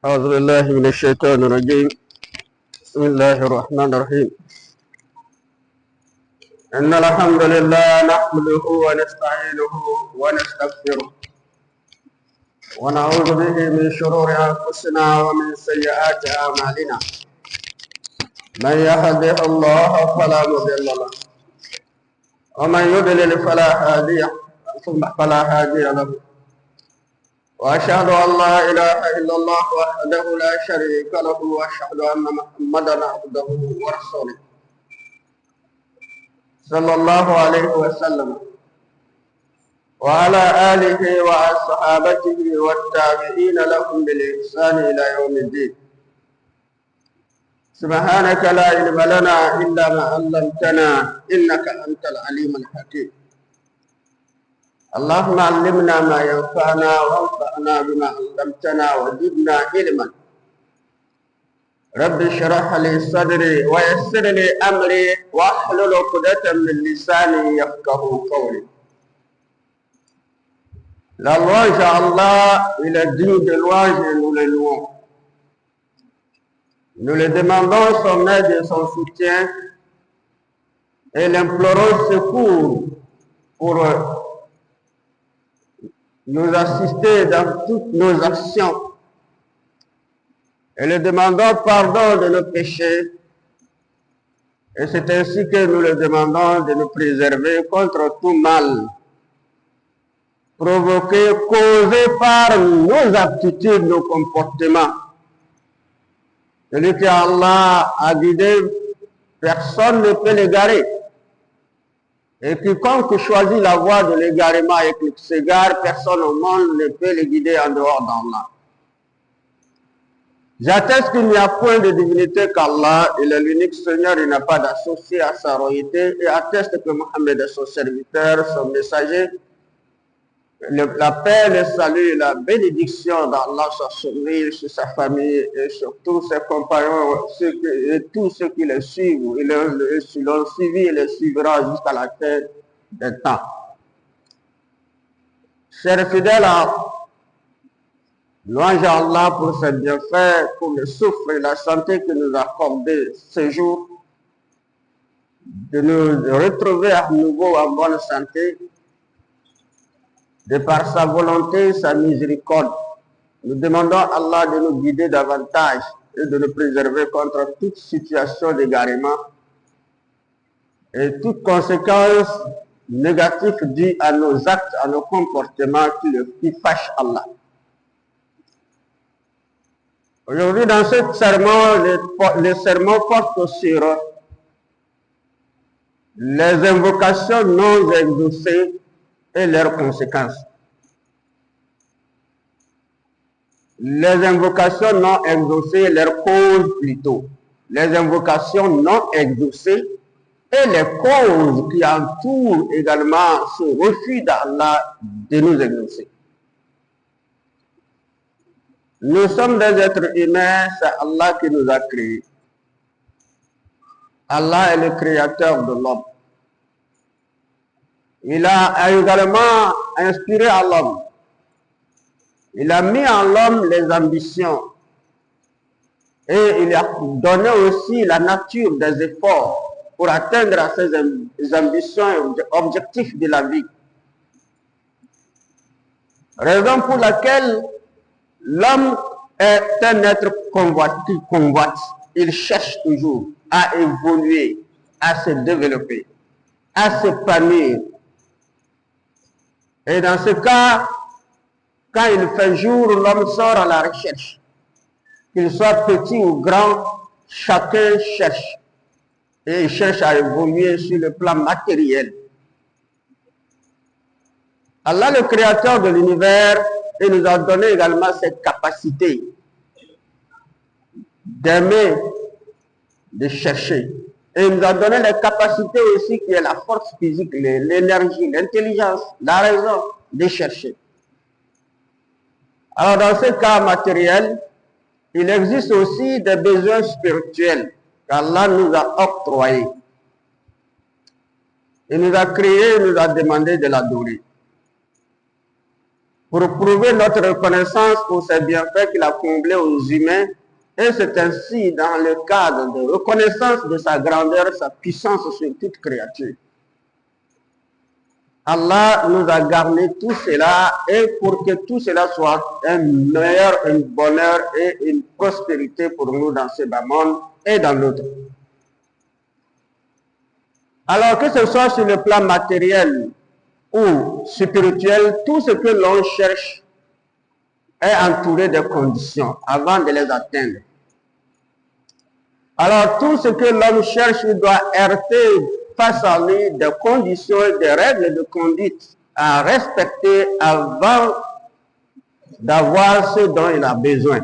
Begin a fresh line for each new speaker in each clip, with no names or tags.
أعوذ بالله من الشيطان الرجيم. بسم الله الرحمن الرحيم. إن الحمد لله نحمده ونستعينه ونستغفره ونعوذ به من شرور أنفسنا ومن سيئات أعمالنا. من يهده الله فلا مضل له ومن يضلل فلا هادي له. وأشهد أن لا إله إلا الله وحده لا شريك له وأشهد أن محمدا عبده ورسوله صلى الله عليه وسلم وعلى آله وصحابته والتابعين لهم بالإحسان إلى يوم الدين. سبحانك لا علم لنا إلا ما علمتنا إنك أنت العليم الحكيم. اللهم علمنا ما ينفعنا وانفعنا بما علمتنا وزدنا علما. رب اشرح لي صدري ويسر لي امري واحلل عقدة من لساني يفقهوا قولي. La louange à Allah, il est digne de louange et nous le louons. Nous le demandons son aide et son soutien et l'implorons secours pour nous assister dans toutes nos actions et le demandons pardon de nos péchés. Et c'est ainsi que nous le demandons de nous préserver contre tout mal, provoqué, causé par nos aptitudes, nos comportements. Celui que Allah a guidé, personne ne peut l'égarer. Et quiconque choisit la voie de l'égarement et qui s'égare, personne au monde ne peut le guider en dehors d'Allah. J'atteste qu'il n'y a point de divinité qu'Allah, il est l'unique Seigneur, il n'a pas d'associé à sa royauté, et atteste que Mohammed est son serviteur, son messager. La paix, le salut et la bénédiction d'Allah soit sur lui, sur sa famille et sur tous ses compagnons et tous ceux qui le suivent. Ils l'ont suivi et le suivra jusqu'à la fin des temps. Chers fidèles, louange à Allah pour ses bienfaits, pour le souffle et la santé que nous a accordé ce jour, de nous retrouver à nouveau en bonne santé, de par sa volonté, sa miséricorde. Nous demandons à Allah de nous guider davantage et de nous préserver contre toute situation d'égarement et toute conséquence négative due à nos actes, à nos comportements qui fâchent Allah. Aujourd'hui, dans ce sermon, le sermon porte sur les invocations non exaucées et leurs conséquences. Les invocations non exaucées, leurs causes plutôt. Les invocations non exaucées et les causes qui entourent également ce refus d'Allah de nous exaucer. Nous sommes des êtres humains, c'est Allah qui nous a créés. Allah est le créateur de l'homme. Il a également inspiré à l'homme. Il a mis en l'homme les ambitions. Et il a donné aussi la nature des efforts pour atteindre ces ambitions et objectifs de la vie. Raison pour laquelle l'homme est un être qui convoite. Il cherche toujours à évoluer, à se développer, à s'épanouir. Et dans ce cas, quand il fait jour, l'homme sort à la recherche. Qu'il soit petit ou grand, chacun cherche. Et il cherche à évoluer sur le plan matériel. Allah, le créateur de l'univers, il nous a donné également cette capacité d'aimer, de chercher. Et il nous a donné les capacités aussi qui est la force physique, l'énergie, l'intelligence, la raison de chercher. Alors dans ce cas matériel, il existe aussi des besoins spirituels qu'Allah nous a octroyés. Il nous a créés, il nous a demandé de l'adorer. pour prouver notre reconnaissance pour ses bienfaits qu'il a comblés aux humains. Et c'est ainsi dans le cadre de reconnaissance de sa grandeur, sa puissance sur toute créature. Allah nous a garni tout cela et pour que tout cela soit un meilleur, un bonheur et une prospérité pour nous dans ce bas monde et dans l'autre. Alors que ce soit sur le plan matériel ou spirituel, tout ce que l'on cherche est entouré de conditions avant de les atteindre. Alors tout ce que l'homme cherche doit heurter face à lui des conditions et des règles de conduite à respecter avant d'avoir ce dont il a besoin.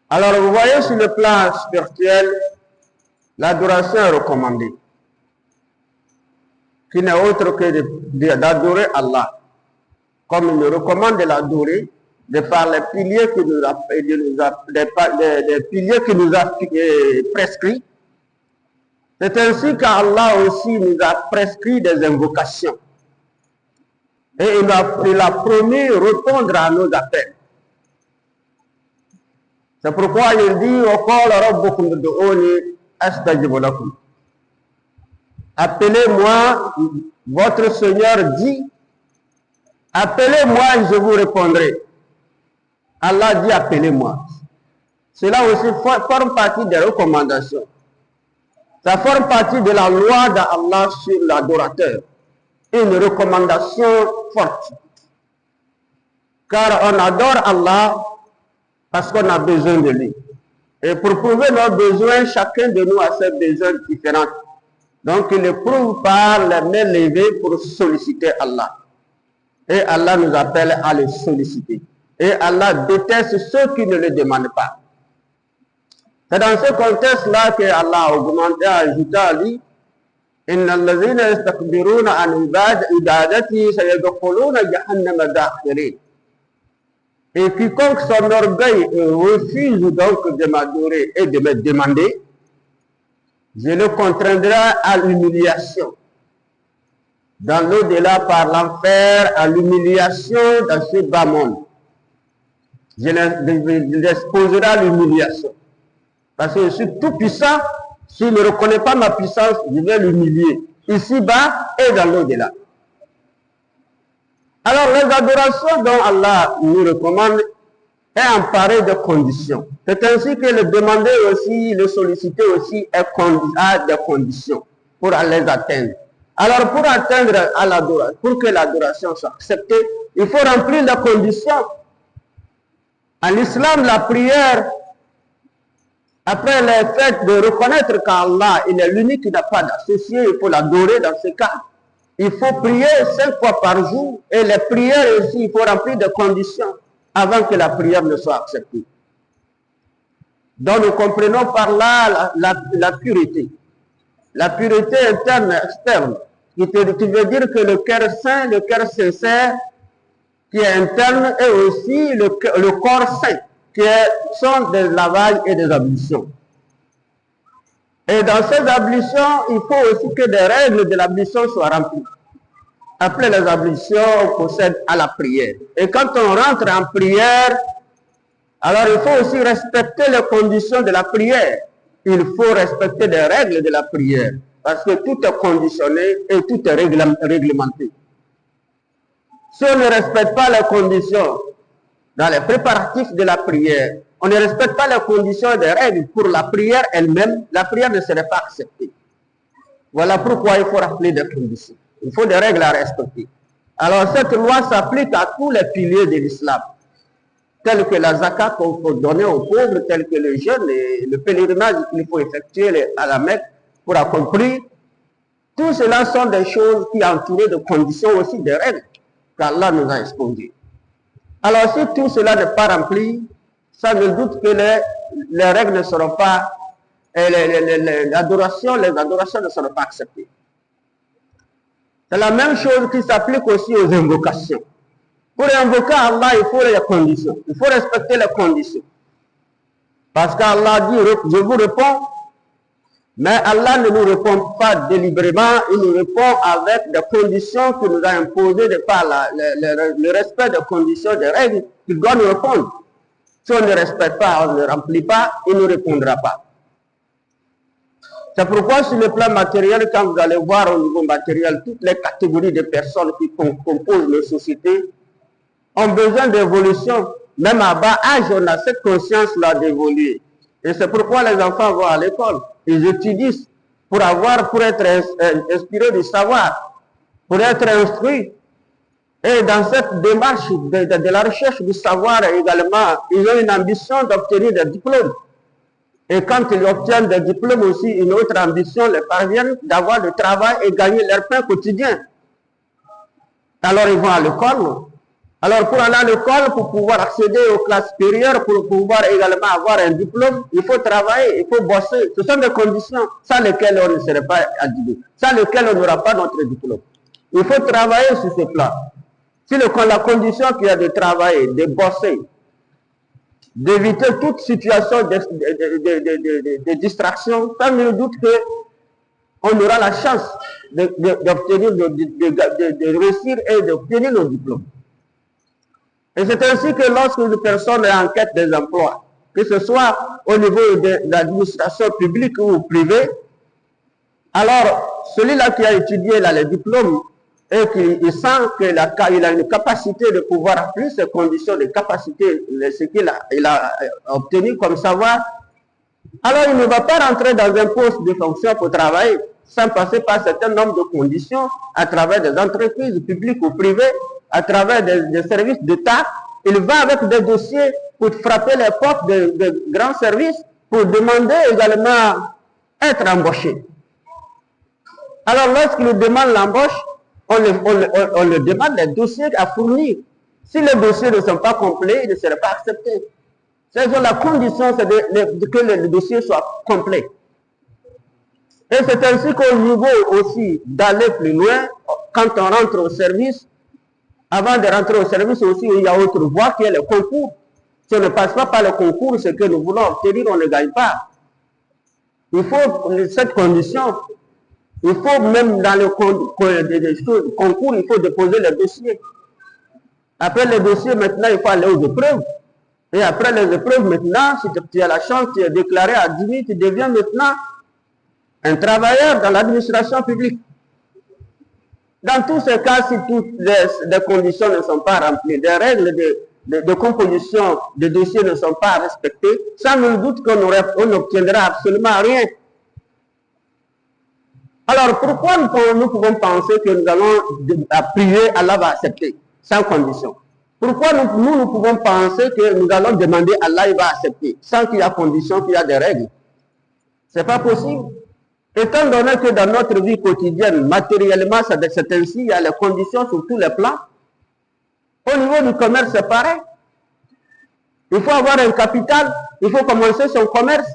Alors vous voyez sur le plan spirituel, l'adoration est recommandée, qui n'est autre que d'adorer Allah, comme il nous recommande de l'adorer, de par les piliers qu'il nous a prescrits. C'est ainsi qu'Allah aussi nous a prescrit des invocations. Et il a promis répondre à nos appels. C'est pourquoi il dit appelez-moi, votre Seigneur dit, appelez-moi et je vous répondrai. Allah dit appelez-moi. Cela aussi forme partie des recommandations. Ça forme partie de la loi d'Allah sur l'adorateur. Une recommandation forte. Car on adore Allah parce qu'on a besoin de lui. Et pour prouver nos besoins, chacun de nous a ses besoins différents. Donc il le prouve par les mains levées pour solliciter Allah. Et Allah nous appelle à le solliciter. Et Allah déteste ceux qui ne le demandent pas. C'est dans ce contexte-là que Allah a augmenté, a ajouté à lui, Inna allazina yastakbiruna an ibadati sayadkhuluna jahannama dakhirin. Et quiconque son orgueil refuse donc de m'adorer et de me demander, je le contraindrai à l'humiliation. Dans l'au-delà par l'enfer, à l'humiliation dans ce bas monde. Je l'exposerai à l'humiliation. Parce que je suis tout puissant, s'il ne reconnaît pas ma puissance, je vais l'humilier, ici-bas et dans l'au-delà. Alors les adorations dont Allah nous recommande est emparé de conditions. C'est ainsi que le demander aussi, le solliciter aussi a des conditions pour les atteindre. Alors pour atteindre à l'adoration, pour que l'adoration soit acceptée, il faut remplir les conditions. En l'islam, la prière, après le fait de reconnaître qu'Allah il est l'unique qui n'a pas d'associé, il faut l'adorer dans ce cas. Il faut prier 5 fois par jour et les prières aussi, il faut remplir des conditions avant que la prière ne soit acceptée. Donc nous comprenons par là la pureté. La pureté interne et externe, qui veut dire que le cœur saint, le cœur sincère, qui est interne, et aussi le corps saint, qui sont des lavages et des ablutions. Et dans ces ablutions, il faut aussi que des règles de l'ablution soient remplies. Après les ablutions, on procède à la prière. Et quand on rentre en prière, alors il faut aussi respecter les conditions de la prière. Il faut respecter les règles de la prière. Parce que tout est conditionné et tout est réglementé. Si on ne respecte pas les conditions dans les préparatifs de la prière, on ne respecte pas les conditions des règles pour la prière elle-même, la prière ne serait pas acceptée. Voilà pourquoi il faut rappeler des conditions. Il faut des règles à respecter. Alors cette loi s'applique à tous les piliers de l'islam, tels que la zakat qu'on faut donner aux pauvres, tels que le jeûne et le pèlerinage qu'il faut effectuer à la Mecque pour accomplir. Tout cela sont des choses qui entourées de conditions aussi, de règles qu'Allah nous a exposées. Alors si tout cela n'est pas rempli, ça ne doute que les règles ne seront pas, les adorations ne seront pas acceptées. C'est la même chose qui s'applique aussi aux invocations. Pour invoquer Allah, il faut les conditions. Il faut respecter les conditions. Parce qu'Allah dit, je vous réponds, Mais Allah ne nous répond pas délibérément, il nous répond avec des conditions qu'il nous a imposées de par le respect des conditions, des règles qu'il doit nous répondre. Si on ne respecte pas, on ne remplit pas, il ne répondra pas. C'est pourquoi sur le plan matériel, quand vous allez voir au niveau matériel, toutes les catégories de personnes qui composent nos sociétés ont besoin d'évolution. Même à bas âge, on a cette conscience-là d'évoluer. Et c'est pourquoi les enfants vont à l'école. Ils étudient pour être inspirés du savoir, pour être instruits. Et dans cette démarche de la recherche du savoir également, ils ont une ambition d'obtenir des diplômes. Et quand ils obtiennent des diplômes aussi, une autre ambition les parvient d'avoir du travail et gagner leur pain quotidien. Alors ils vont à l'école. Alors pour aller à l'école, pour pouvoir accéder aux classes supérieures, pour pouvoir également avoir un diplôme, il faut travailler, il faut bosser. Ce sont des conditions sans lesquelles on ne serait pas admis, sans lesquelles on n'aura pas notre diplôme. Il faut travailler sur ce plan. Si la condition qu'il y a de travailler, de bosser, d'éviter toute situation de distraction, sans nul doute qu'on aura la chance d'obtenir, de réussir et d'obtenir nos diplômes. Et c'est ainsi que lorsque une personne est en quête des emplois, que ce soit au niveau de l'administration publique ou privée, alors celui-là qui a étudié là, les diplômes et qu'il sent qu'il a une capacité de pouvoir remplir ses conditions de capacité, ce qu'il a obtenu comme savoir, alors il ne va pas rentrer dans un poste de fonction pour travailler sans passer par un certain nombre de conditions à travers des entreprises publiques ou privées, à travers des services d'État. Il va avec des dossiers pour frapper les portes de grands services pour demander également être embauché. Alors lorsqu'il demande l'embauche, on le demande les dossiers à fournir. Si les dossiers ne sont pas complets, ils ne seraient pas acceptés. C'est-à-dire la condition, c'est que le dossier soit complet. Et c'est ainsi qu'au niveau aussi d'aller plus loin, quand on rentre au service, avant de rentrer au service aussi, il y a autre voie qui est le concours. Si on ne passe pas par le concours, ce que nous voulons obtenir, on ne gagne pas. Il faut cette condition. Il faut même dans le concours, il faut déposer le dossier. Après le dossier, maintenant, il faut aller aux épreuves. Et après les épreuves, maintenant, si tu as la chance, tu es déclaré admis, tu deviens maintenant un travailleur dans l'administration publique. Dans tous ces cas, si toutes les conditions ne sont pas remplies, les règles de composition des dossiers ne sont pas respectées, sans nul doute qu'on n'obtiendra absolument rien. Alors, pourquoi nous pouvons penser que nous allons prier, Allah va accepter, sans condition? Pourquoi nous pouvons penser que nous allons demander, Allah il va accepter, sans qu'il y a condition, qu'il y a des règles? Ce n'est pas possible. Étant donné que dans notre vie quotidienne, matériellement, c'est ainsi, il y a les conditions sur tous les plans. Au niveau du commerce, c'est pareil. Il faut avoir un capital, il faut commencer son commerce.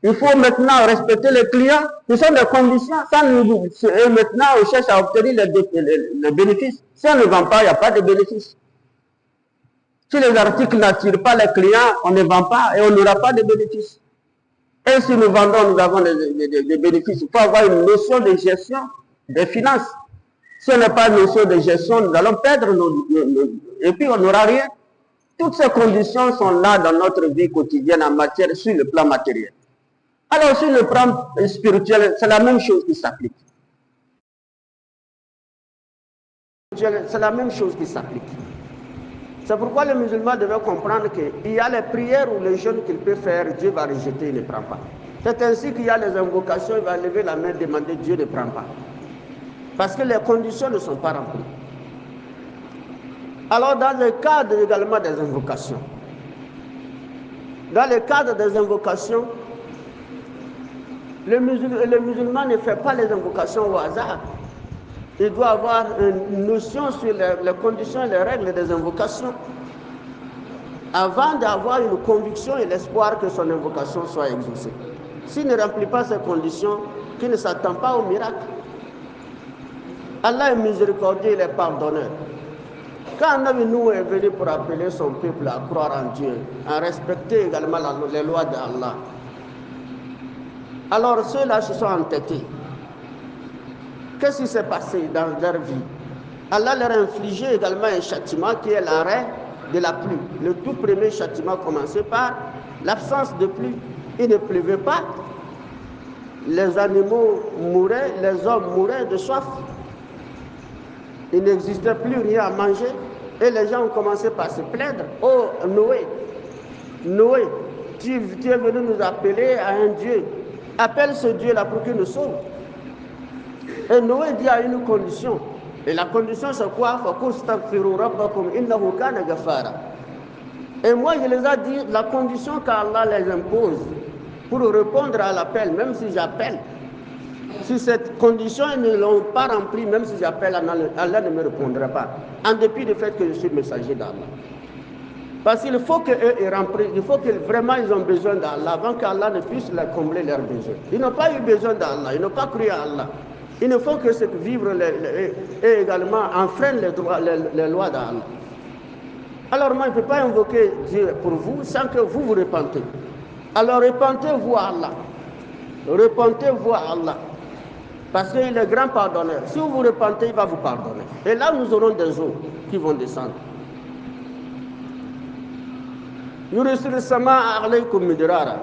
Il faut maintenant respecter les clients. Ce sont des conditions. Et maintenant, on cherche à obtenir les bénéfices. Si on ne vend pas, il n'y a pas de bénéfices. Si les articles n'attirent pas les clients, on ne vend pas et on n'aura pas de bénéfices. Et si nous vendons, nous avons des bénéfices. Il faut avoir une notion de gestion des finances. Si on n'a pas une notion de gestion, nous allons perdre et puis on n'aura rien. Toutes ces conditions sont là dans notre vie quotidienne en matière, sur le plan matériel. Alors, sur le plan spirituel, c'est la même chose qui s'applique. C'est la même chose qui s'applique. C'est pourquoi le musulman devait comprendre qu'il y a les prières ou les jeûnes qu'il peut faire, Dieu va rejeter, il ne prend pas. C'est ainsi qu'il y a les invocations, il va lever la main, demander, Dieu ne prend pas. Parce que les conditions ne sont pas remplies. Alors, dans le cadre également des invocations, le musulman ne fait pas les invocations au hasard. Il doit avoir une notion sur les conditions et les règles des invocations avant d'avoir une conviction et l'espoir que son invocation soit exaucée. S'il ne remplit pas ces conditions, qu'il ne s'attend pas au miracle. Allah est miséricordieux, il est pardonneur. Quand Nabi Nuh est venu pour appeler son peuple à croire en Dieu, à respecter également les lois d'Allah, Alors ceux-là se sont entêtés. Qu'est-ce qui s'est passé dans leur vie? Allah leur a infligé également un châtiment qui est l'arrêt de la pluie. Le tout premier châtiment commençait par l'absence de pluie. Il ne pleuvait pas. Les animaux mouraient, les hommes mouraient de soif. Il n'existait plus rien à manger. Et les gens ont commencé par se plaindre. Oh Noé, Noé, tu es venu nous appeler à un Dieu. Appelle ce Dieu-là pour qu'il nous sauve. Et Noé dit à une condition. Et la condition c'est quoi? Et moi je les ai dit, la condition qu'Allah les impose pour répondre à l'appel, même si j'appelle. Si cette condition ils ne l'ont pas remplie, même si j'appelle, Allah ne me répondra pas. En dépit du fait que je suis messager d'Allah. Parce qu'il faut qu'eux remplissent, il faut que vraiment ils ont besoin d'Allah avant qu'Allah ne puisse leur combler leurs besoins. Ils n'ont pas eu besoin d'Allah, ils n'ont pas cru à Allah. Ils ne font que ce que vivre et également enfreindre les lois d'Allah. Alors moi, je ne peux pas invoquer Dieu pour vous sans que vous vous repentez. Alors repentez-vous à Allah. Repentez-vous à Allah. Parce qu'il est grand pardonneur. Si vous vous repentez, il va vous pardonner. Et là, nous aurons des eaux qui vont descendre. يرسل السماء عليكم مدرارا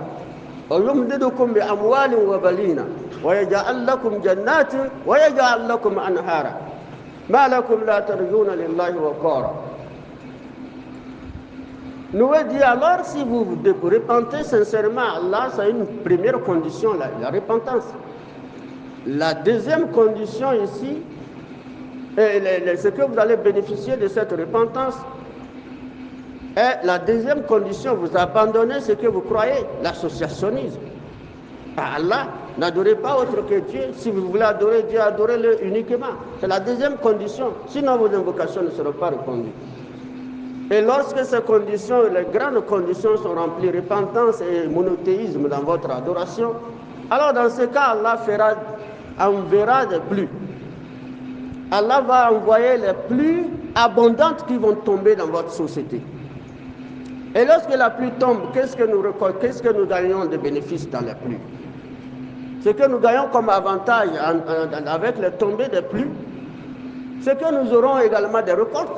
ويمددكم بأموال وبنين ويجعل لكم جنات ويجعل لكم أنهارا ما لكم لا ترجون لله وقارا. Nous dit alors, si vous vous repentez sincèrement à Allah, c'est une première condition, la repentance. La deuxième condition ici, c'est que vous allez bénéficier de cette repentance. Et la deuxième condition, vous abandonnez ce que vous croyez, l'associationnisme. Allah, n'adorez pas autre que Dieu. Si vous voulez adorer Dieu, adorez-le uniquement. C'est la deuxième condition. Sinon, vos invocations ne seront pas répondues. Et lorsque ces conditions, les grandes conditions sont remplies, repentance et monothéisme dans votre adoration, alors dans ce cas, Allah enverra des pluies. Allah va envoyer les pluies abondantes qui vont tomber dans votre société. Et lorsque la pluie tombe, qu'est-ce que nous gagnons de bénéfices dans la pluie? Ce que nous gagnons comme avantage avec les tombées des pluies, c'est que nous aurons également des récoltes.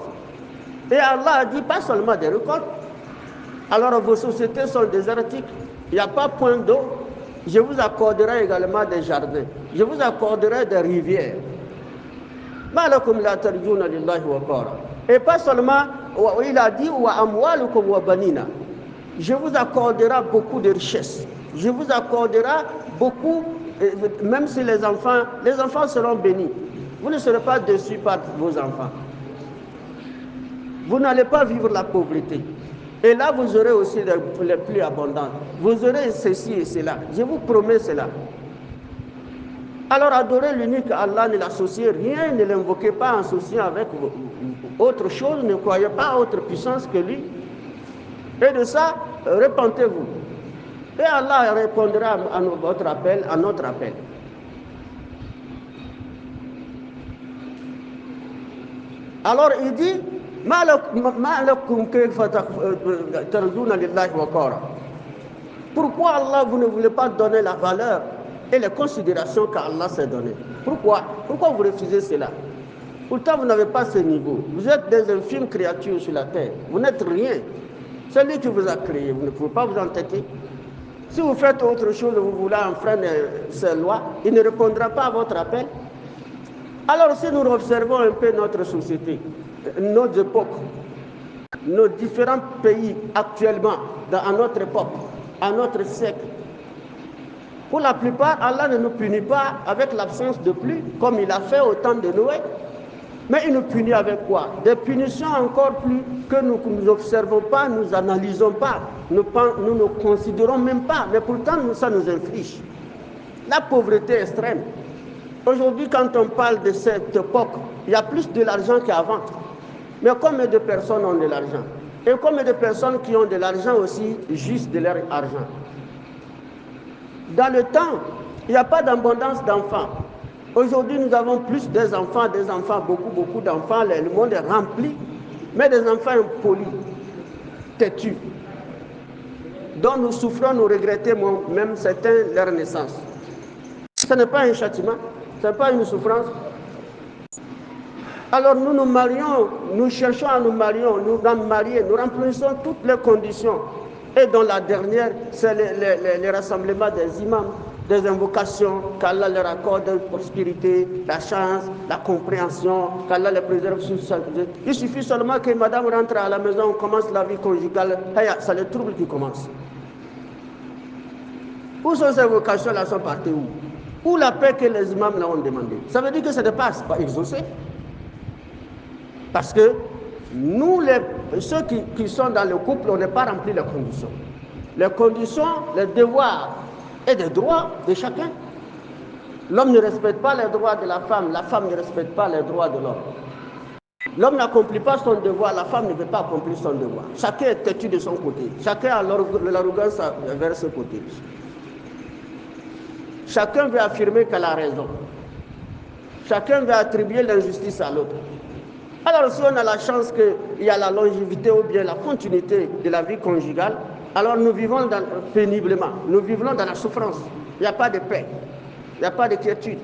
Et Allah a dit pas seulement des récoltes. Alors vos sociétés sont désertiques, il n'y a pas point d'eau. Je vous accorderai également des jardins, je vous accorderai des rivières. Et pas seulement, il a dit je vous accorderai beaucoup de richesses, je vous accorderai beaucoup, même si les enfants seront bénis. Vous ne serez pas déçus par vos enfants. Vous n'allez pas vivre la pauvreté. Et là, vous aurez aussi les pluies abondantes. Vous aurez ceci et cela. Je vous promets cela. Alors, adorez l'unique Allah, ne l'associez rien, ne l'invoquez pas en associant avec autre chose, ne croyez pas à autre puissance que lui. Et de ça, repentez-vous. Et Allah répondra à votre appel, à notre appel. Alors, il dit, pourquoi Allah, vous ne voulez pas donner la valeur et les considérations qu'Allah s'est données? Pourquoi vous refusez cela? Pourtant, vous n'avez pas ce niveau. Vous êtes des infimes créatures sur la terre. Vous n'êtes rien. C'est lui qui vous a créé. Vous ne pouvez pas vous entêter. Si vous faites autre chose, vous voulez enfreindre ces lois, il ne répondra pas à votre appel. Alors, si nous observons un peu notre société, nos époques, nos différents pays actuellement, à notre époque, à notre siècle, pour la plupart, Allah ne nous punit pas avec l'absence de pluie, comme il a fait au temps de Noé. Mais il nous punit avec quoi? Des punitions encore plus que nous n'observons pas, nous n'analysons pas, nous ne considérons même pas, mais pourtant ça nous inflige. La pauvreté extrême. Aujourd'hui, quand on parle de cette époque, il y a plus de l'argent qu'avant. Mais combien de personnes ont de l'argent? Et combien de personnes qui ont de l'argent aussi juste de leur argent? Dans le temps, il n'y a pas d'abondance d'enfants. Aujourd'hui, nous avons plus des enfants, beaucoup d'enfants. Le monde est rempli, mais des enfants impolis, têtus, dont nous souffrons, nous regrettons même certains leur naissance. Ce n'est pas un châtiment, ce n'est pas une souffrance. Alors nous nous marions, nous cherchons à nous marier, nous remplissons toutes les conditions. Et dans la dernière, c'est les rassemblements des imams, des invocations, qu'Allah leur accorde la prospérité, la chance, la compréhension, qu'Allah les préserve sur sa vie. Il suffit seulement que madame rentre à la maison, on commence la vie conjugale, c'est le trouble qui commence. Où sont ces vocations-là, sont parties où? Où la paix que les imams là ont demandé? Ça veut dire que ça ne passe pas exaucé. Parce que nous, ceux qui sont dans le couple, on n'est pas rempli les conditions. Les conditions, les devoirs et les droits de chacun. L'homme ne respecte pas les droits de la femme ne respecte pas les droits de l'homme. L'homme n'accomplit pas son devoir, la femme ne veut pas accomplir son devoir. Chacun est têtu de son côté. Chacun a l'arrogance vers ce côté. Chacun veut affirmer qu'elle a raison. Chacun veut attribuer l'injustice à l'autre. Alors si on a la chance qu'il y a la longévité ou bien la continuité de la vie conjugale, alors nous vivons péniblement, nous vivons dans la souffrance. Il n'y a pas de paix, il n'y a pas de quiétude.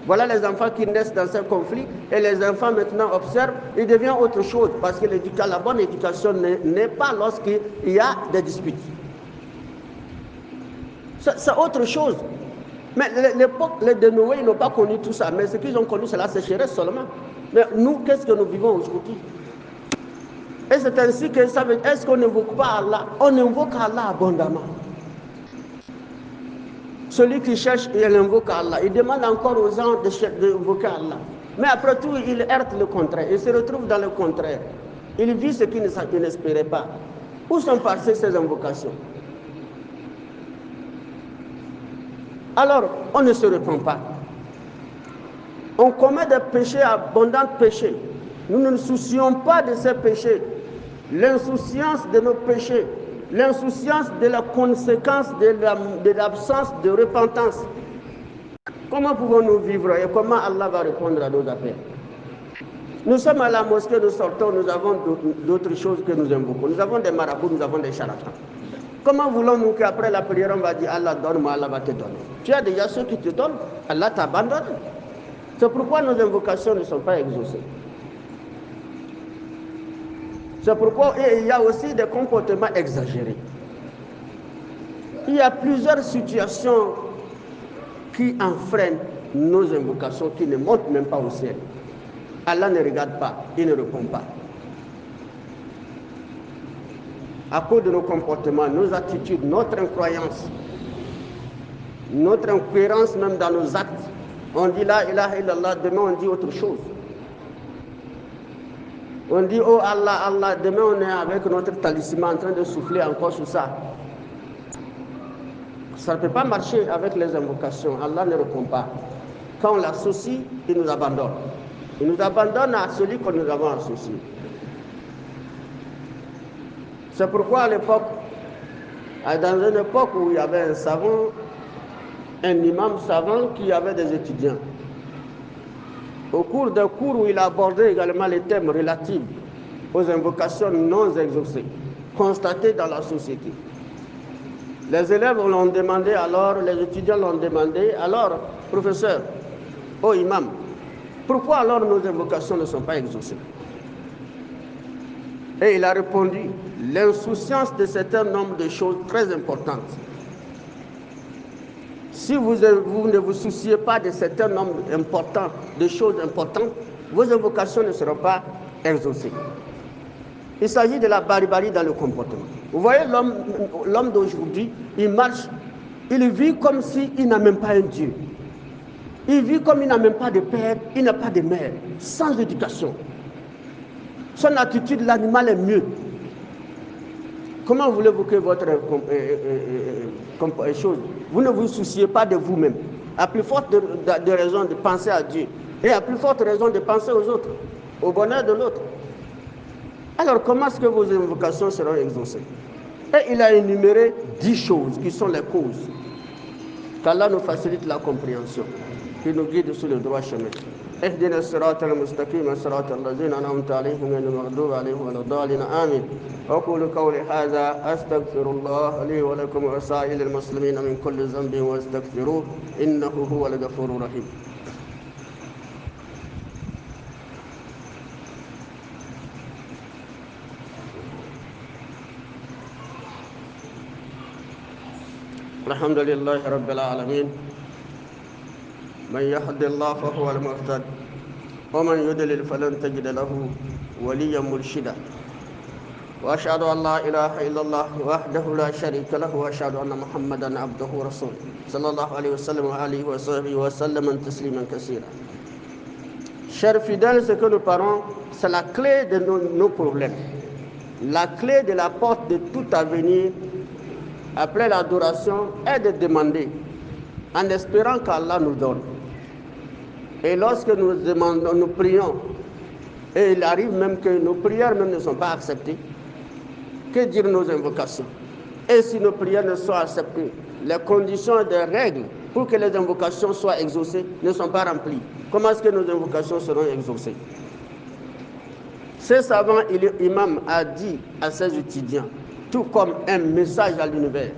Voilà les enfants qui naissent dans ce conflit et les enfants maintenant observent, ils deviennent autre chose parce que la bonne éducation n'est pas lorsqu'il y a des disputes. C'est autre chose. Mais l'époque, les de Noé, ils n'ont pas connu tout ça. Mais ce qu'ils ont connu, c'est la sécheresse seulement. Mais nous, qu'est-ce que nous vivons aujourd'hui? Et c'est ainsi que ça veut dire, est-ce qu'on n'invoque pas Allah? On invoque Allah abondamment. Celui qui cherche, il invoque Allah. Il demande encore aux gens d'invoquer Allah. Mais après tout, il heurte le contraire. Il se retrouve dans le contraire. Il vit ce qu'il n'espérait pas. Où sont passées ces invocations? Alors, on ne se répand pas. On commet des péchés, abondants péchés. Nous ne nous soucions pas de ces péchés. L'insouciance de nos péchés, l'insouciance de la conséquence de l'absence de repentance. Comment pouvons-nous vivre et comment Allah va répondre à nos appels? Nous sommes à la mosquée, nous sortons, nous avons d'autres choses que nous invoquons. Nous avons des marabouts, nous avons des charlatans. Comment voulons-nous qu'après la prière, on va dire Allah donne-moi, Allah va te donner? Tu as déjà ceux qui te donnent, Allah t'abandonne. C'est pourquoi nos invocations ne sont pas exaucées. C'est pourquoi il y a aussi des comportements exagérés. Il y a plusieurs situations qui enfreignent nos invocations, qui ne montent même pas au ciel. Allah ne regarde pas, il ne répond pas. À cause de nos comportements, nos attitudes, notre incroyance, notre incohérence même dans nos actes. On dit la ilaha illallah, demain on dit autre chose. On dit oh Allah, Allah, demain on est avec notre talisman en train de souffler encore sur ça. Ça ne peut pas marcher avec les invocations. Allah ne répond pas. Quand on l'associe, il nous abandonne. Il nous abandonne à celui que nous avons associé. C'est pourquoi à l'époque, dans une époque où il y avait un savant, un imam savant qui avait des étudiants. Au cours d'un cours où il a abordé également les thèmes relatifs aux invocations non exaucées, constatées dans la société. Les élèves l'ont demandé alors, les étudiants l'ont demandé, alors, professeur, oh imam, pourquoi alors nos invocations ne sont pas exaucées? Et il a répondu, l'insouciance de certain nombre de choses très importantes. Si vous ne vous souciez pas de certains nombres importants, de choses importantes, vos invocations ne seront pas exaucées. Il s'agit de la barbarie dans le comportement. Vous voyez l'homme d'aujourd'hui, il marche, il vit comme s'il n'a même pas un Dieu. Il vit comme il n'a même pas de père, il n'a pas de mère, sans éducation. Son attitude, l'animal est mieux. Comment voulez-vous que votre chose, vous ne vous souciez pas de vous-même, à plus forte de raison de penser à Dieu, et à plus forte raison de penser aux autres, au bonheur de l'autre. Alors comment est-ce que vos invocations seront exaucées? Et il a énuméré 10 choses qui sont les causes. Qu'Allah nous facilite la compréhension, qu'il nous guide sur le droit chemin. اهدنا الصراط المستقيم صراط الذين أنعمت عليهم غير المغضوب عليهم ولا الضالين آمين. أقول قولي هذا أستغفر الله لي ولكم وسائر المسلمين من كل ذنب واستغفروه إنه هو الغفور الرحيم. الحمد لله رب العالمين، من يهد الله فهو المهتد ومن يضلل فلن تجد له وليا مرشدا، وأشهد أن لا إله إلا الله وحده لا شريك له، وأشهد أن محمدا عبده ورسوله صلى الله عليه وسلم وآله وصحبه وسلم تسليما كثيرا. Chers fidèles, ce que nous parlons, c'est la clé de nos problèmes, la clé de la porte de tout avenir après l'adoration est de demander en espérant qu'Allah nous donne. Et lorsque nous demandons, nous prions, et il arrive même que nos prières même ne sont pas acceptées, que dire nos invocations? Et si nos prières ne sont acceptées, les conditions et les règles pour que les invocations soient exaucées ne sont pas remplies. Comment est-ce que nos invocations seront exaucées? Ce savant imam a dit à ses étudiants, tout comme un message à l'univers,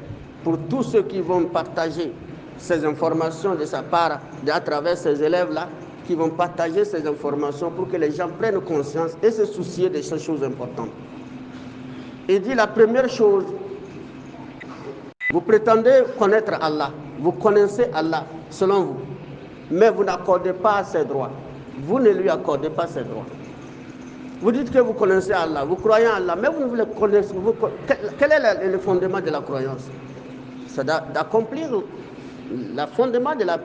pour tous ceux qui vont partager ces informations de sa part, à travers ces élèves-là, qui vont partager ces informations pour que les gens prennent conscience et se soucient de ces choses importantes. Il dit la première chose, vous prétendez connaître Allah, vous connaissez Allah selon vous, mais vous n'accordez pas ses droits, vous ne lui accordez pas ses droits. Vous dites que vous connaissez Allah, vous croyez en Allah, mais vous ne le connaissez pas. Quel est le fondement de la croyance? C'est d'accomplir le fondement de la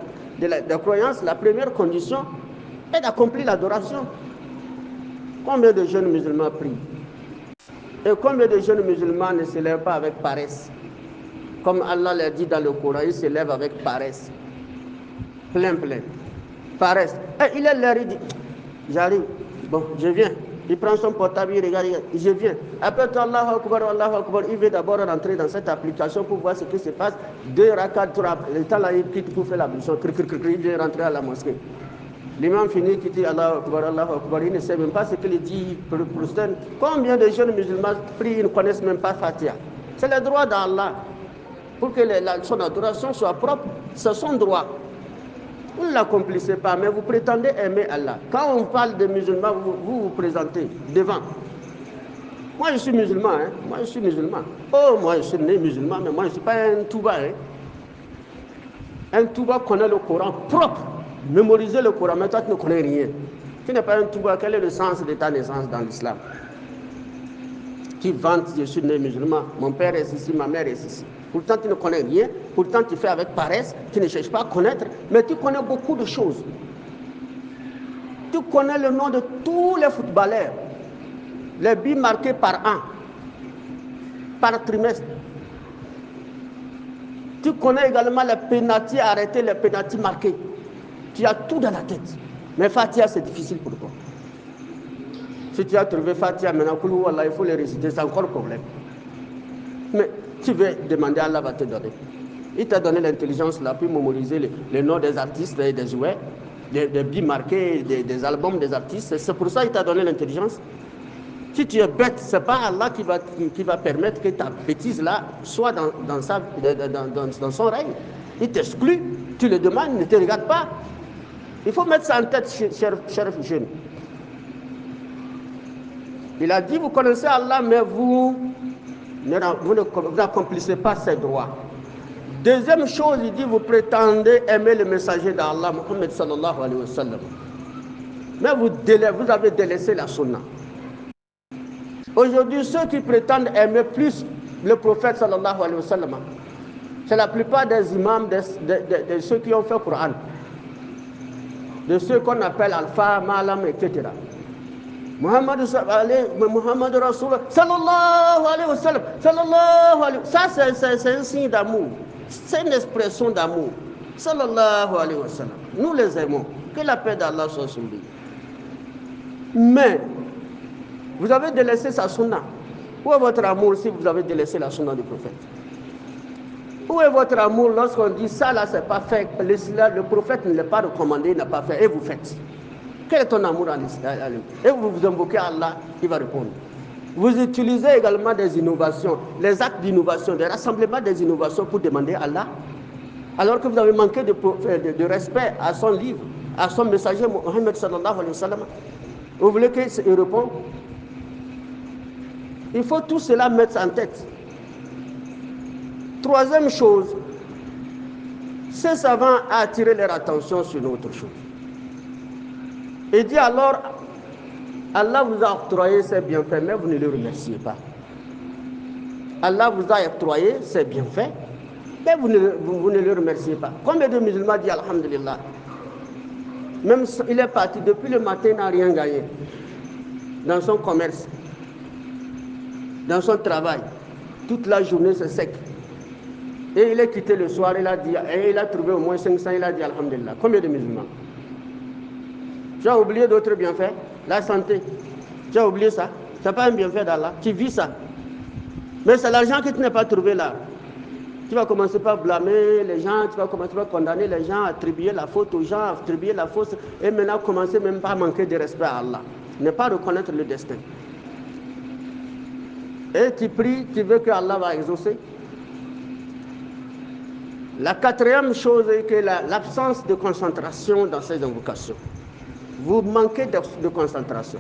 croyance. La première condition est d'accomplir l'adoration. Combien de jeunes musulmans prient? Et combien de jeunes musulmans ne se lèvent pas avec paresse? Comme Allah l'a dit dans le Coran, ils se lèvent avec paresse. Plein. Paresse. Et il est là, il dit, j'arrive, bon, je viens. Il prend son portable, il regarde, je viens. Après tout, Allahu Akbar, il veut d'abord rentrer dans cette application pour voir ce qui se passe. 2 rakats, 3, le temps là, il quitte pour faire l'ablution, il vient rentrer à la mosquée. L'imam finit, qui dit Allahu Akbar, il ne sait même pas ce qu'il dit. Combien de jeunes musulmans prient, ils ne connaissent même pas Fatiha? C'est le droit d'Allah. Pour que son adoration soit propre, c'est son droit. Vous ne l'accomplissez pas, mais vous prétendez aimer Allah. Quand on parle de musulmans, vous présentez devant. Moi, je suis musulman. Moi, je suis musulman. Oh, moi, je suis né musulman, mais moi, je ne suis pas un touba. Un touba connaît le Coran propre. Mémoriser le Coran, mais toi, tu ne connais rien. Tu n'es pas un touba. Quel est le sens de ta naissance dans l'islam? Tu vantes, je suis né musulman. Mon père est ici, ma mère est ici. Pourtant, tu ne connais rien. Pourtant, tu fais avec paresse. Tu ne cherches pas à connaître. Mais tu connais beaucoup de choses. Tu connais le nom de tous les footballeurs. Les buts marqués par an. Par trimestre. Tu connais également les pénaltys arrêtés, les pénaltys marqués. Tu as tout dans la tête. Mais Fatiha, c'est difficile pour toi. Si tu as trouvé Fatiha, maintenant, il faut les réciter. C'est encore le problème. Mais tu veux demander, Allah va te donner. Il t'a donné l'intelligence là pour mémoriser les noms des artistes et des joueurs, des billes marqués, des albums des artistes. C'est pour ça qu'il t'a donné l'intelligence. Si tu es bête, ce n'est pas Allah qui va permettre que ta bêtise là soit dans son règne. Il t'exclut, tu le demandes, il ne te regarde pas. Il faut mettre ça en tête, cher jeune. Il a dit, vous connaissez Allah, mais vous n'accomplissez pas ses droits. Deuxième chose, il dit, vous prétendez aimer le messager d'Allah, Muhammad sallallahu alayhi wa sallam. Mais vous avez délaissé la sunna. Aujourd'hui, ceux qui prétendent aimer plus le prophète sallallahu alayhi wa sallam, c'est la plupart des imams, de ceux qui ont fait le Coran, de ceux qu'on appelle Alpha, Malam, etc. Muhammad Rasulullah sallallahu alayhi wa sallam, sallallahu alayhi wa sallam. Ça, c'est un signe d'amour. C'est une expression d'amour. Sallallahu alayhi wa sallam. Nous les aimons. Que la paix d'Allah soit sur lui. Mais, vous avez délaissé sa sunna. Où est votre amour si vous avez délaissé la sunna du prophète? Où est votre amour lorsqu'on dit ça là, c'est pas fait? Le prophète ne l'a pas recommandé, il n'a pas fait, et vous faites? Quel est ton amour à lui? Et vous invoquez Allah, il va répondre. Vous utilisez également des innovations, les actes d'innovation, des rassemblements des innovations pour demander à Allah, alors que vous avez manqué de respect à son livre, à son messager Mohammed sallallahu alayhi wa sallam. Vous voulez qu'il réponde? Il faut tout cela mettre en tête. Troisième chose, ces savants ont attiré leur attention sur une autre chose. Il dit alors, Allah vous a octroyé ses bienfaits, mais vous ne le remerciez pas. Allah vous a octroyé ses bienfaits, mais vous ne le remerciez pas. Combien de musulmans disent Alhamdulillah? Même il est parti depuis le matin, il n'a rien gagné. Dans son commerce, dans son travail, toute la journée c'est sec. Et il est quitté le soir, il a trouvé au moins 500, il a dit Alhamdulillah. Combien de musulmans? Tu as oublié d'autres bienfaits? La santé. Tu as oublié ça? Ce n'est pas un bienfait d'Allah. Tu vis ça. Mais c'est l'argent que tu n'as pas trouvé là. Tu vas commencer par blâmer les gens, tu vas commencer par condamner les gens, attribuer la faute aux gens, attribuer la faute, et maintenant commencer même pas à manquer de respect à Allah. Ne pas reconnaître le destin. Et tu pries, tu veux que Allah va exaucer. La quatrième chose est que l'absence de concentration dans ces invocations. Vous manquez de concentration.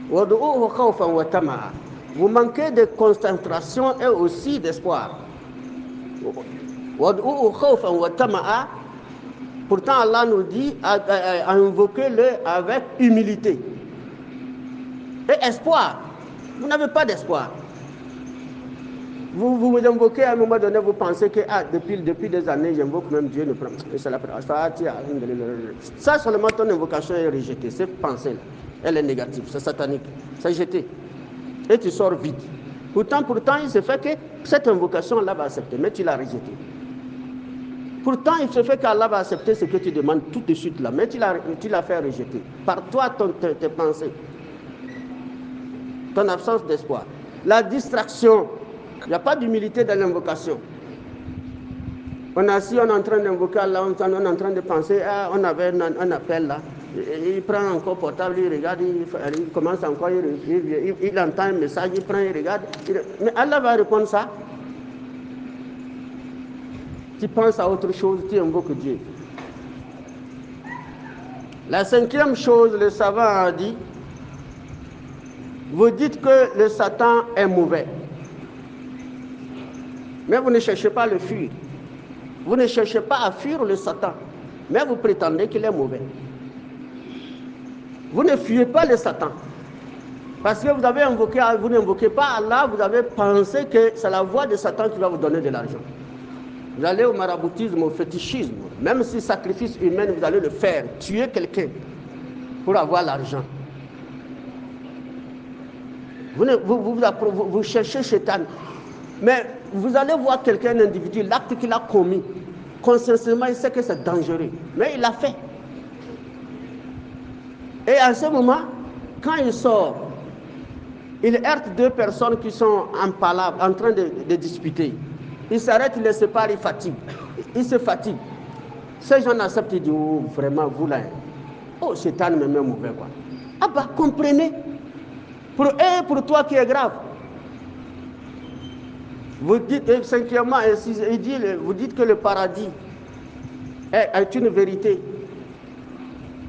Vous manquez de concentration et aussi d'espoir. Pourtant Allah nous dit invoquez-le avec humilité et espoir. Vous n'avez pas d'espoir. Vous invoquez à un moment donné, vous pensez que depuis des années, j'invoque même Dieu. Ça seulement ton invocation est rejetée. Cette pensée-là, elle est négative, c'est satanique, c'est jeté. Et tu sors vite. Pourtant, il se fait que cette invocation-là va accepter, mais tu l'as rejetée. Pourtant, il se fait qu'Allah va accepter ce que tu demandes tout de suite là, mais tu l'as fait rejeter. Par toi, tes pensées, ton absence d'espoir. La distraction. Il n'y a pas d'humilité dans l'invocation. On est assis, on est en train d'invoquer Allah, on est en train de penser, on avait un appel là. Il prend encore portable, il regarde, il commence encore, il entend un message, il prend, il regarde. Mais Allah va répondre ça. Tu penses à autre chose, tu invoques Dieu. La cinquième chose, le savant a dit, vous dites que le Satan est mauvais. Mais vous ne cherchez pas à le fuir. Vous ne cherchez pas à fuir le Satan. Mais vous prétendez qu'il est mauvais. Vous ne fuyez pas le Satan. Parce que vous n'invoquez pas Allah, vous avez pensé que c'est la voix de Satan qui va vous donner de l'argent. Vous allez au maraboutisme, au fétichisme. Même si sacrifice humain, vous allez le faire. Tuer quelqu'un pour avoir l'argent. Vous cherchez Satan. Mais vous allez voir quelqu'un, un individu, l'acte qu'il a commis, consciemment, il sait que c'est dangereux. Mais il l'a fait. Et à ce moment, quand il sort, il heurte deux personnes qui sont en palabre, en train de disputer. Il s'arrête, il les sépare, il fatigue. Il se fatigue. Ces gens acceptent, ils disent, oh, vraiment, vous là, oh, Satan me met mauvais, quoi. Ah bah, comprenez. Pour toi qui est grave. Vous dites, cinquièmement, vous dites que le paradis est une vérité.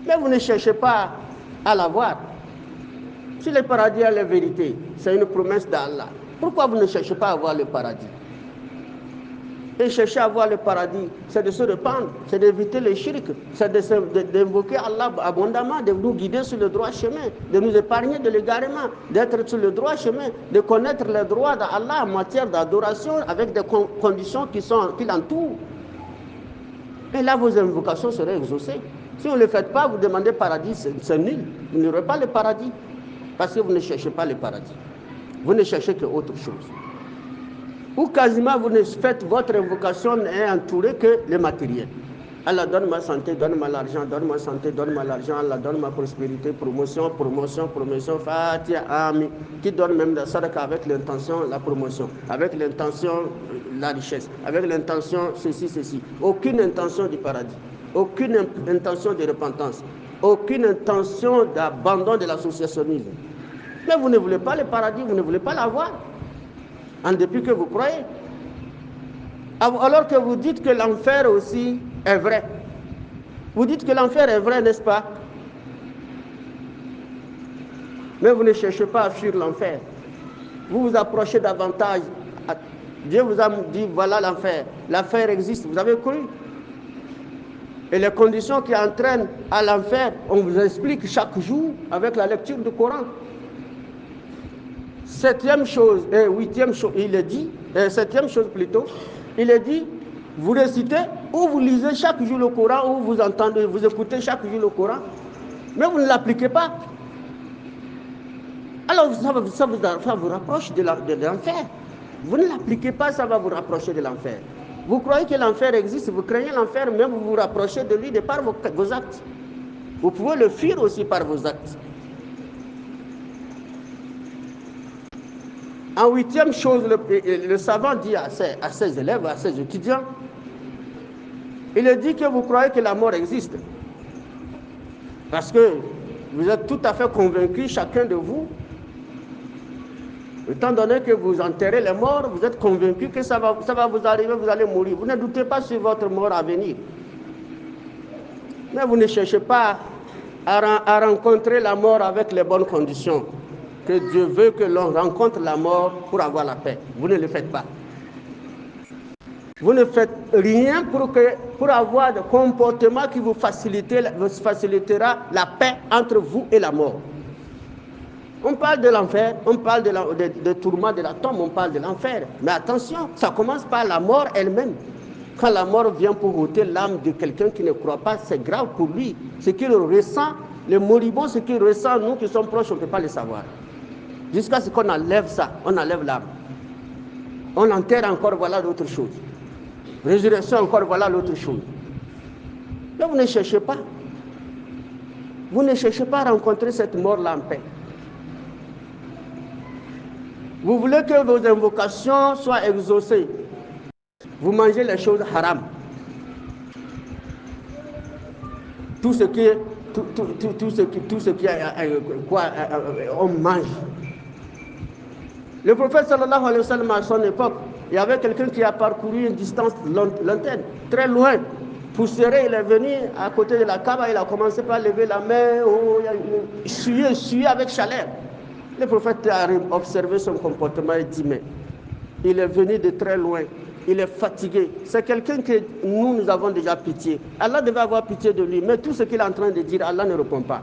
Mais vous ne cherchez pas à l'avoir. Si le paradis est la vérité, c'est une promesse d'Allah. Pourquoi vous ne cherchez pas à avoir le paradis? Et chercher à avoir le paradis, c'est de se répandre, c'est d'éviter les shirk, c'est d'invoquer Allah abondamment, de nous guider sur le droit chemin, de nous épargner de l'égarement, d'être sur le droit chemin, de connaître les droits d'Allah en matière d'adoration avec des conditions qui l'entourent. Et là, vos invocations seraient exaucées. Si vous ne le faites pas, vous demandez paradis, c'est nul. Vous n'aurez pas le paradis, parce que vous ne cherchez pas le paradis. Vous ne cherchez que autre chose. Ou quasiment vous ne faites votre invocation n'est entourée que le matériel. Allah donne-moi santé, donne-moi l'argent, donne-moi santé, donne-moi l'argent, Allah donne-moi prospérité, promotion, Fatiha, Amin. Qui donne même la sadaqa avec l'intention, la promotion, avec l'intention, la richesse, avec l'intention, ceci. Aucune intention du paradis, aucune intention de repentance, aucune intention d'abandon de l'associationnisme. Mais vous ne voulez pas le paradis, vous ne voulez pas l'avoir, en dépit que vous croyez. Alors que vous dites que l'enfer aussi est vrai. Vous dites que l'enfer est vrai, n'est-ce pas? Mais vous ne cherchez pas à fuir l'enfer. Vous vous approchez davantage. Dieu vous a dit, voilà l'enfer. L'enfer existe, vous avez cru. Et les conditions qui entraînent à l'enfer, on vous explique chaque jour avec la lecture du Coran. Septième chose, et huitième chose, il est dit, septième chose plutôt, il est dit, vous récitez ou vous lisez chaque jour le Coran, ou vous entendez, vous écoutez chaque jour le Coran, mais vous ne l'appliquez pas. Alors ça vous rapproche de l'enfer. Vous ne l'appliquez pas, ça va vous rapprocher de l'enfer. Vous croyez que l'enfer existe, vous craignez l'enfer, mais vous vous rapprochez de lui de par vos actes. Vous pouvez le fuir aussi par vos actes. En huitième chose, le savant dit à ses élèves, à ses étudiants, il dit que vous croyez que la mort existe. Parce que vous êtes tout à fait convaincus, chacun de vous, étant donné que vous enterrez les morts, vous êtes convaincus que ça va vous arriver, vous allez mourir. Vous ne doutez pas sur votre mort à venir. Mais vous ne cherchez pas à rencontrer la mort avec les bonnes conditions. Que Dieu veut que l'on rencontre la mort pour avoir la paix. Vous ne le faites pas. Vous ne faites rien pour avoir des comportements qui vous facilitera la paix entre vous et la mort. On parle de l'enfer, on parle de tourments de la tombe, on parle de l'enfer. Mais attention, ça commence par la mort elle-même. Quand la mort vient pour ôter l'âme de quelqu'un qui ne croit pas, c'est grave pour lui. Ce qu'il ressent, le moribond, ce qu'il ressent, nous qui sommes proches, on ne peut pas le savoir. Jusqu'à ce qu'on enlève ça, on enlève l'âme. On enterre encore, voilà l'autre chose. Résurrection encore, voilà l'autre chose. Mais vous ne cherchez pas. Vous ne cherchez pas à rencontrer cette mort-là en paix. Vous voulez que vos invocations soient exaucées. Vous mangez les choses haram. Tout ce qui on mange. Le prophète sallallahu alayhi wa sallam, à son époque, il y avait quelqu'un qui a parcouru une distance lointaine, très loin. Poussiéré, il est venu à côté de la Kaaba, il a commencé par lever la main, suer avec chaleur. Le prophète a observé son comportement et dit, mais il est venu de très loin, il est fatigué. C'est quelqu'un que nous avons déjà pitié. Allah devait avoir pitié de lui, mais tout ce qu'il est en train de dire, Allah ne répond pas.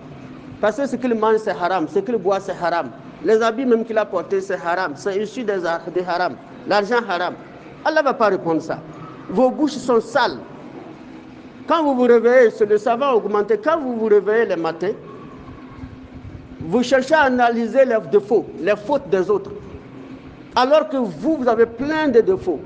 Parce que ce qu'il mange, c'est haram, ce qu'il boit, c'est haram. Les habits même qu'il a portés, c'est haram, c'est issu des haram. L'argent haram. Allah ne va pas répondre ça. Vos bouches sont sales. Quand vous vous réveillez, c'est le savant augmenté, quand vous vous réveillez le matin, vous cherchez à analyser les défauts, les fautes des autres. Alors que vous avez plein de défauts.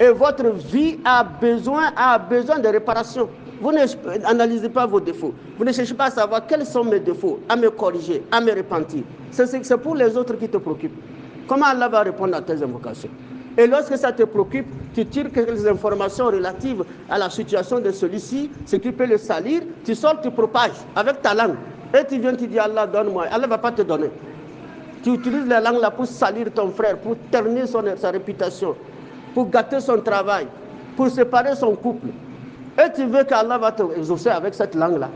Et votre vie a besoin de réparation. Vous n'analysez pas vos défauts. Vous ne cherchez pas à savoir quels sont mes défauts, à me corriger, à me repentir. C'est pour les autres qui te préoccupent. Comment Allah va répondre à tes invocations? Et lorsque ça te préoccupe, tu tires quelques informations relatives à la situation de celui-ci, ce qui peut le salir, tu sors, tu propages avec ta langue. Et tu viens, tu dis Allah, donne-moi. Allah ne va pas te donner. Tu utilises la langue là pour salir ton frère, pour ternir sa réputation, pour gâter son travail, pour séparer son couple. Et tu veux qu'Allah va te exaucer avec cette langue-là.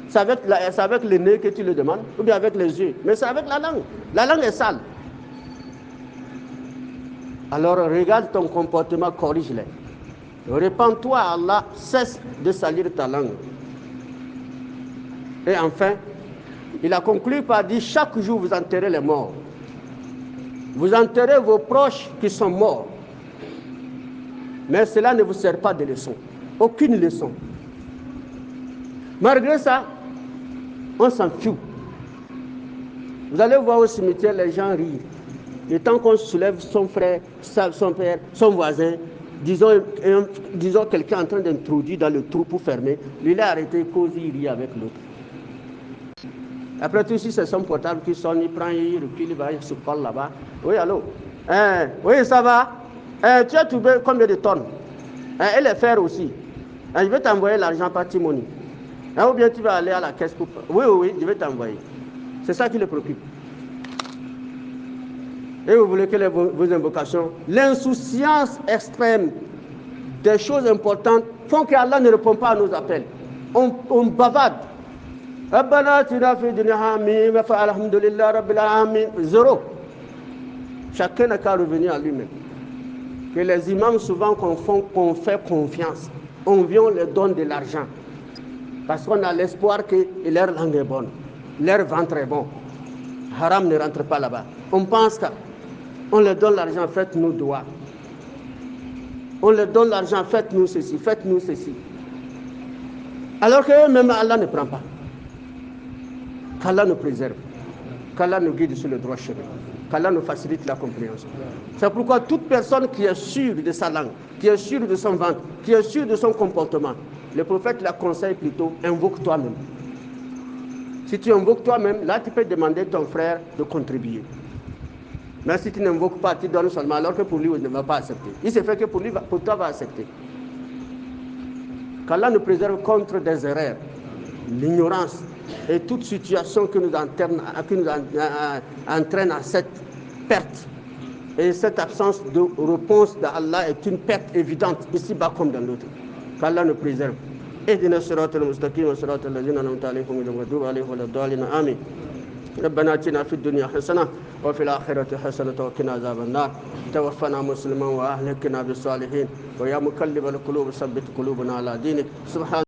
C'est avec le nez que tu le demandes, ou bien avec les yeux. Mais c'est avec la langue. La langue est sale. Alors regarde ton comportement, corrige-les. Répands-toi à Allah, cesse de salir ta langue. Et enfin, il a conclu par dire, chaque jour vous enterrez les morts. Vous enterrez vos proches qui sont morts. Mais cela ne vous sert pas de leçon. Aucune leçon. Malgré ça, on s'en fout. Vous allez voir au cimetière, les gens rient. Et tant qu'on soulève son frère, son père, son voisin, disons quelqu'un en train d'introduire dans le trou pour fermer, lui il a arrêté, cause il rit avec l'autre. Après tout, si c'est son portable qui sonne, il prend, il recule, il va, il se colle là-bas. Oui, allô? Oui, ça va? Tu as trouvé combien de tonnes? Et les fers aussi. Je vais t'envoyer l'argent par Timoni. Hein, ou bien tu vas aller à la caisse pour... Oui, oui, oui, je vais t'envoyer. C'est ça qui le préoccupe. Et vous voulez que vos invocations, l'insouciance extrême des choses importantes font qu'Allah ne répond pas à nos appels. On bavarde. Zéro. Chacun n'a qu'à revenir à lui-même. Que les imams souvent qu'on fait confiance. On vient, on leur donne de l'argent. Parce qu'on a l'espoir que leur langue est bonne. Leur ventre est bon. Haram ne rentre pas là-bas. On pense qu'on leur donne l'argent, faites-nous droit. On leur donne l'argent, faites-nous ceci, faites-nous ceci. Alors que même Allah ne prend pas. Qu'Allah nous préserve. Qu'Allah nous guide sur le droit chemin. Qu'Allah nous facilite la compréhension. C'est pourquoi toute personne qui est sûre de sa langue, qui est sûre de son ventre, qui est sûre de son comportement, le prophète la conseille plutôt, invoque toi-même. Si tu invoques toi-même, là tu peux demander à ton frère de contribuer. Mais si tu n'invoques pas, tu donnes seulement, alors que pour lui, il ne va pas accepter. Il se fait que pour lui, pour toi, il va accepter. Qu'Allah nous préserve contre des erreurs, l'ignorance et toute situation qui nous entraîne à cette perte. Et cette absence de réponse d'Allah est une perte évidente, ici-bas comme dans l'autre. Qu'Allah nous préserve. اهدنا الصراط المستقيم صراط الذين أنعمت عليهم غير المغضوب عليهم ولا الضالين آمين. ربنا آتنا في الدنيا حسنة وفي الآخرة حسنة وقنا عذاب النار. توفنا مسلما وأهلكنا بالصالحين ويا مقلب القلوب ثبت قلوبنا على دينك. سبحان